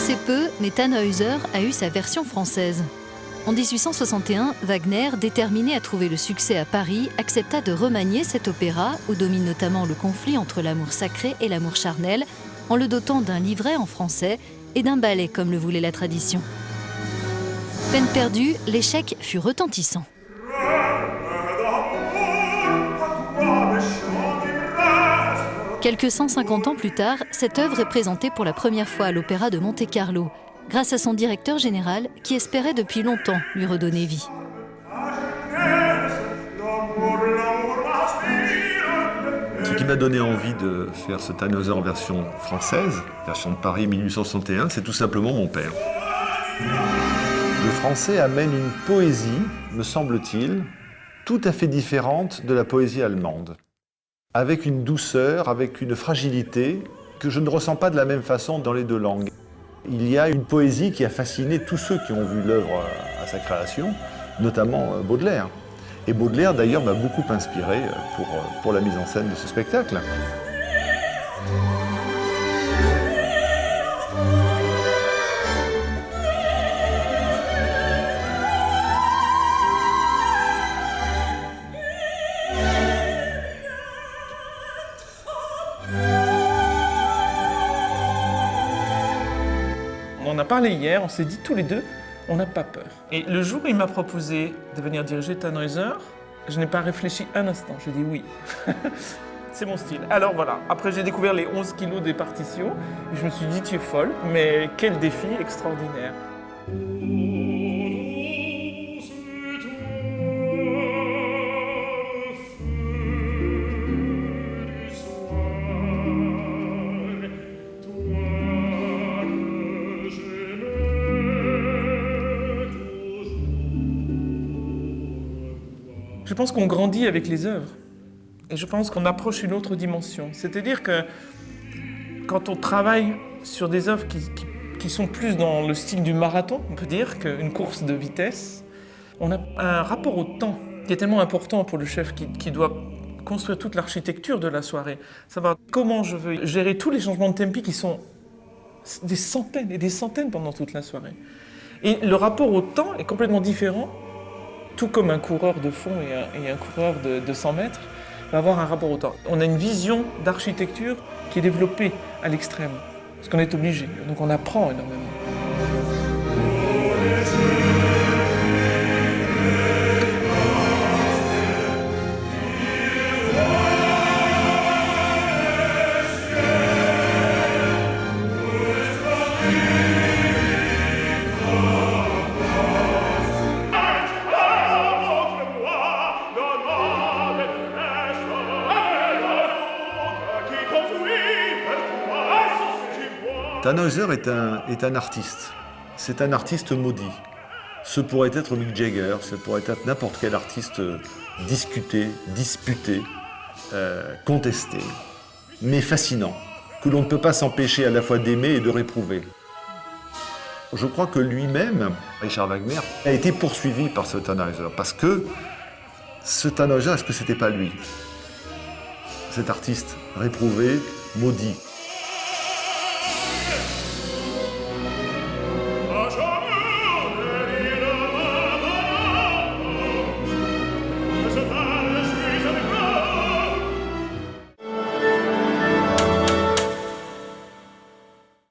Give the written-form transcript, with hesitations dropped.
connaissait peu, mais Tannhäuser a eu sa version française. En 1861, Wagner, déterminé à trouver le succès à Paris, accepta de remanier cet opéra, où domine notamment le conflit entre l'amour sacré et l'amour charnel, en le dotant d'un livret en français et d'un ballet comme le voulait la tradition. Peine perdue, l'échec fut retentissant. Quelques 150 ans plus tard, cette œuvre est présentée pour la première fois à l'Opéra de Monte-Carlo, grâce à son directeur général qui espérait depuis longtemps lui redonner vie. Ce qui m'a donné envie de faire ce Tannhäuser en version française, version de Paris 1861, c'est tout simplement mon père. Le français amène une poésie, me semble-t-il, tout à fait différente de la poésie allemande, avec une douceur, avec une fragilité que je ne ressens pas de la même façon dans les deux langues. Il y a une poésie qui a fasciné tous ceux qui ont vu l'œuvre à sa création, notamment Baudelaire. Et Baudelaire, d'ailleurs, m'a beaucoup inspiré pour la mise en scène de ce spectacle. On a parlé hier, on s'est dit tous les deux, on n'a pas peur. Et le jour où il m'a proposé de venir diriger Tannhäuser, je n'ai pas réfléchi un instant, j'ai dit oui. C'est mon style. Alors voilà, après j'ai découvert les 11 kilos des partitions, et je me suis dit tu es folle, mais quel défi extraordinaire. Je pense qu'on grandit avec les œuvres et je pense qu'on approche une autre dimension. C'est-à-dire que quand on travaille sur des œuvres qui sont plus dans le style du marathon, on peut dire, qu'une course de vitesse, on a un rapport au temps qui est tellement important pour le chef qui doit construire toute l'architecture de la soirée. Savoir comment je veux gérer tous les changements de tempi qui sont des centaines et des centaines pendant toute la soirée. Et le rapport au temps est complètement différent. Tout comme un coureur de fond et un coureur de 100 mètres va avoir un rapport au temps. On a une vision d'architecture qui est développée à l'extrême, parce qu'on est obligé, donc on apprend énormément. Tannhäuser est un artiste. C'est un artiste maudit. Ce pourrait être Mick Jagger, ce pourrait être n'importe quel artiste discuté, disputé, contesté, mais fascinant, que l'on ne peut pas s'empêcher à la fois d'aimer et de réprouver. Je crois que lui-même, Richard Wagner, a été poursuivi par ce Tannhäuser, parce que ce Tannhäuser, est-ce que c'était pas lui? Cet artiste réprouvé, maudit.